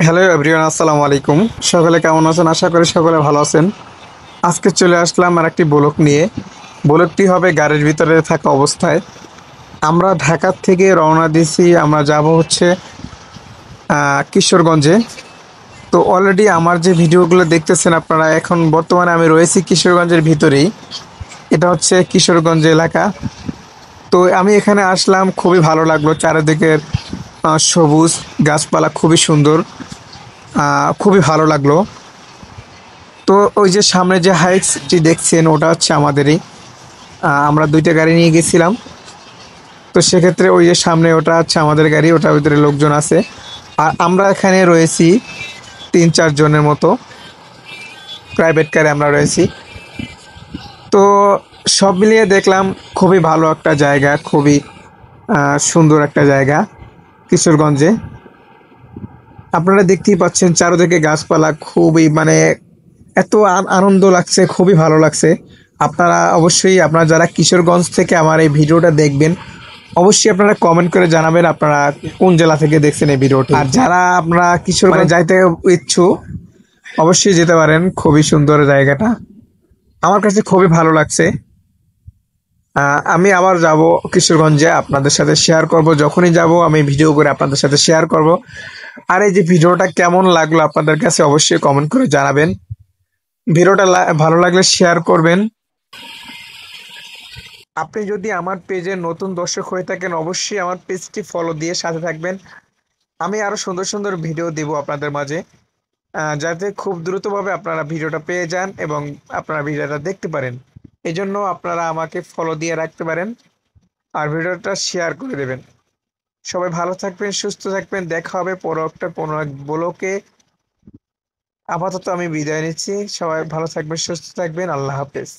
Hello everyone, আসসালামু আলাইকুম। সকলে কেমন আছেন? আশা করি সকলে ভালো আছেন। আজকে চলে আসলাম আর একটি ব্লগ নিয়ে। ব্লগটি হবে গাড়ির ভিতরে থাকা অবস্থায়। আমরা ঢাকা থেকে রওনা দিছি, আমরা যাব হচ্ছে কিশোরগঞ্জে। তো অলরেডি আমার যে ভিডিওগুলো দেখতেছেন আপনারা, এখন বর্তমানে আমি রয়েছি কিশোরগঞ্জের ভিতরেই। এটা হচ্ছে কিশোরগঞ্জ এলাকা। তো আমি এখানে আসলাম, খুবই ভালো লাগলো। চারিদিকের সবুজ গাছপালা খুবই সুন্দর, খুবই ভালো লাগলো। তো ওই যে সামনে যে হাইটসটি দেখছেন ওটা হচ্ছে আমাদেরই। আমরা দুইটা গাড়ি নিয়ে গেছিলাম। তো সেক্ষেত্রে ওই যে সামনে ওটা হচ্ছে আমাদের গাড়ি, ওটার ভিতরে লোকজন আছে। আর আমরা এখানে রয়েছি 3-4 জনের মতো, প্রাইভেট কারে আমরা রয়েছি। তো সব মিলিয়ে দেখলাম খুবই ভালো একটা জায়গা, খুবই সুন্দর একটা জায়গা কিশোরগঞ্জে। আপনারা দেখতেই পাচ্ছেন চারদিকে গাছপালা, খুবই মানে এত আনন্দ লাগছে, খুবই ভালো লাগছে। আপনারা অবশ্যই, আপনারা যারা কিশোরগঞ্জ থেকে আমার এই ভিডিওটা দেখবেন, অবশ্যই আপনারা কমেন্ট করে জানাবেন আপনারা কোন জেলা থেকে দেখছেন এই ভিডিওটি। আর যারা আপনারা কিশোরগঞ্জ যাইতে ইচ্ছুক, অবশ্যই যেতে পারেন। খুবই সুন্দর জায়গাটা, আমার কাছে খুবই ভালো লাগছে। আমি আবার যাব কিশোরগঞ্জে, আপনাদের সাথে শেয়ার করব। যখনই যাব আমি ভিডিও করে আপনাদের সাথে শেয়ার করব। আর এই যে ভিডিওটা কেমন লাগলো আপনাদের কাছে, অবশ্যই কমেন্ট করে জানাবেন। ভিডিওটা ভালো লাগলে শেয়ার করবেন। আপনি যদি আমার পেজে নতুন দর্শক হয়ে থাকেন, অবশ্যই আমার পেজটি ফলো দিয়ে সাথে থাকবেন। আমি আরো সুন্দর সুন্দর ভিডিও দিব আপনাদের মাঝে, যাতে খুব দ্রুতভাবে আপনারা ভিডিওটা পেয়ে যান এবং আপনারা ভিডিওটা দেখতে পারেন। এই জন্য আপনারা আমাকে ফলো দিয়ে রাখতে পারেন আর ভিডিওটা শেয়ার করে দেবেন। সবাই ভালো থাকবেন, সুস্থ থাকবেন। দেখা হবে কোনো এক ব্লকে। আপাতত আমি বিদায় নিচ্ছি। সবাই ভালো থাকবেন, সুস্থ থাকবেন। আল্লাহ হাফেজ।